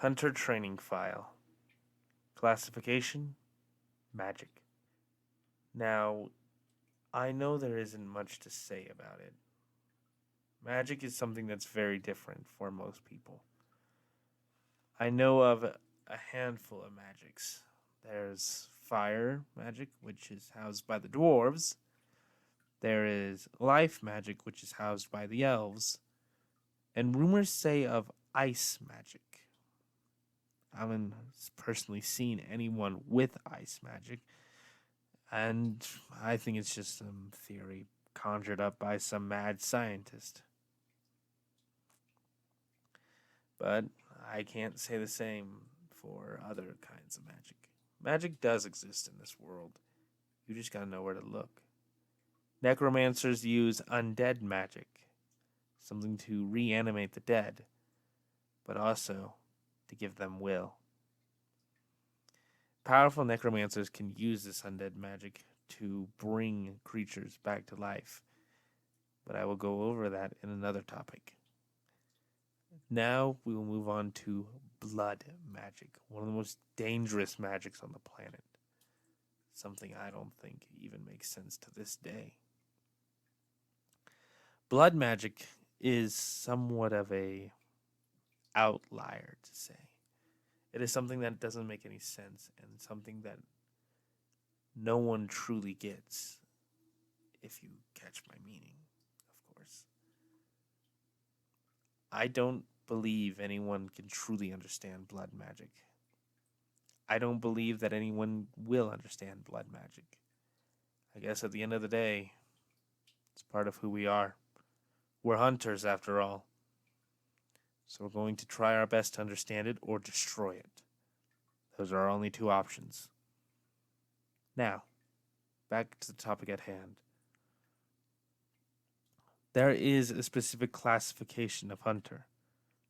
Hunter Training File. Classification: Magic. Now, I know there isn't much to say about it. Magic is something that's very different for most people. I know of a handful of magics. There's fire magic, which is housed by the dwarves. There is life magic, which is housed by the elves. And rumors say of ice magic. I haven't personally seen anyone with ice magic, and I think it's just some theory conjured up by some mad scientist. But I can't say the same for other kinds of magic. Magic does exist in this world. You just gotta know where to look. Necromancers use undead magic, something to reanimate the dead, but also to give them will. Powerful necromancers can use this undead magic to bring creatures back to life, but I will go over that in another topic. Now we will move on to blood magic, one of the most dangerous magics on the planet. Something I don't think even makes sense to this day. Blood magic is somewhat of a outlier to say. It is something that doesn't make any sense and something that no one truly gets, if you catch my meaning, of course. I don't believe anyone can truly understand blood magic. I don't believe that anyone will understand blood magic. I guess at the end of the day, it's part of who we are. We're hunters, after all. So we're going to try our best to understand it or destroy it. Those are our only two options. Now, back to the topic at hand. There is a specific classification of hunter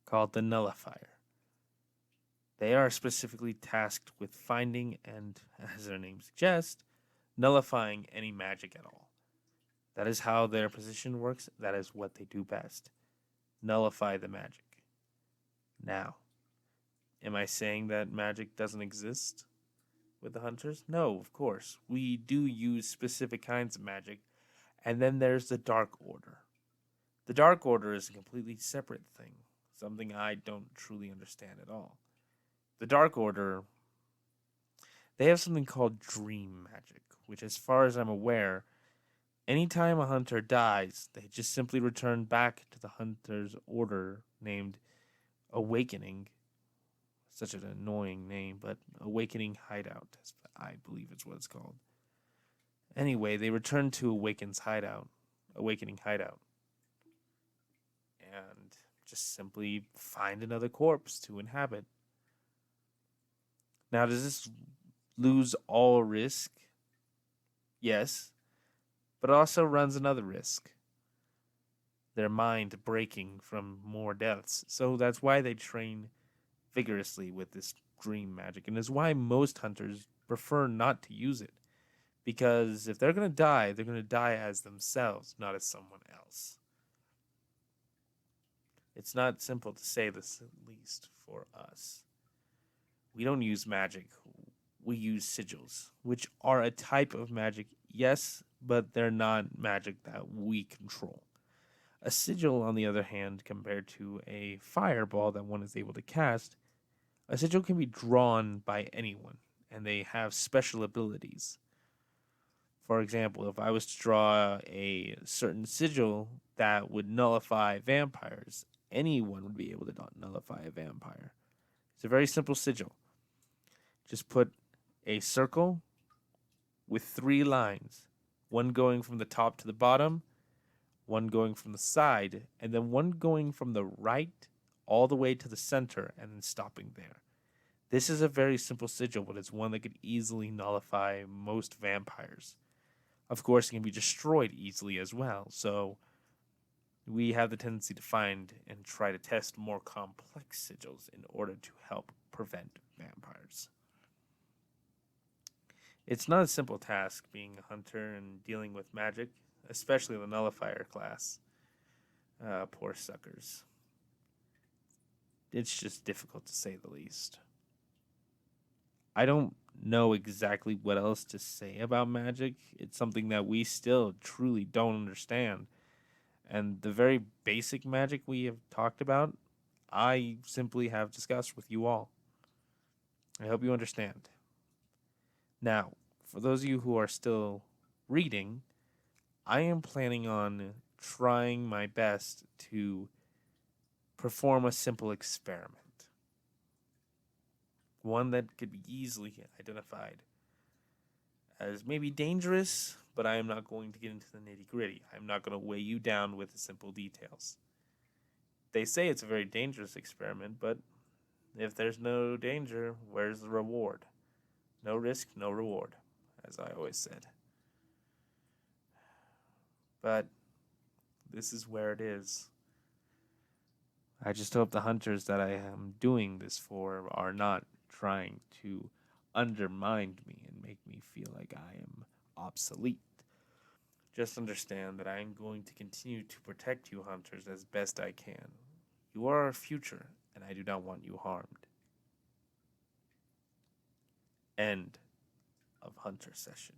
called the nullifier. They are specifically tasked with finding and, as their name suggests, nullifying any magic at all. That is how their position works. That is what they do best. Nullify the magic. Now, am I saying that magic doesn't exist with the hunters? No, of course. We do use specific kinds of magic. And then there's the Dark Order. The Dark Order is a completely separate thing, something I don't truly understand at all. The Dark Order, they have something called dream magic, which, as far as I'm aware, anytime a hunter dies, they just simply return back to the hunter's order named Awakening. Such an annoying name, but Awakening Hideout, I believe is what it's called. Anyway, they return to Awakening Hideout, and just simply find another corpse to inhabit. Now, does this lose all risk? Yes, but it also runs another risk. Their mind breaking from more deaths. So that's why they train vigorously with this dream magic, and is why most hunters prefer not to use it. Because if they're going to die as themselves, not as someone else. It's not simple to say this, at least for us. We don't use magic. We use sigils, which are a type of magic, yes, but they're not magic that we control. A sigil, on the other hand, compared to a fireball that one is able to cast, a sigil can be drawn by anyone, and they have special abilities. For example, if I was to draw a certain sigil that would nullify vampires, anyone would be able to nullify a vampire. It's a very simple sigil. Just put a circle with 3 lines, one going from the top to the bottom, one going from the side, and then one going from the right all the way to the center and then stopping there. This is a very simple sigil, but it's one that could easily nullify most vampires. Of course, it can be destroyed easily as well, so we have the tendency to find and try to test more complex sigils in order to help prevent vampires. It's not a simple task being a hunter and dealing with magic, especially the nullifier class. Poor suckers. it's just difficult to say the least. I don't know exactly what else to say about magic. It's something that we still truly don't understand. And the very basic magic we have talked about, I simply have discussed with you all. I hope you understand. Now, for those of you who are still reading, I am planning on trying my best to perform a simple experiment. One that could be easily identified as maybe dangerous, but I am not going to get into the nitty gritty. I'm not going to weigh you down with the simple details. They say it's a very dangerous experiment, but if there's no danger, where's the reward? No risk, no reward, as I always said. But this is where it is. I just hope the hunters that I am doing this for are not trying to undermine me and make me feel like I am obsolete. Just understand that I am going to continue to protect you hunters as best I can. You are our future, and I do not want you harmed. End of Hunter session.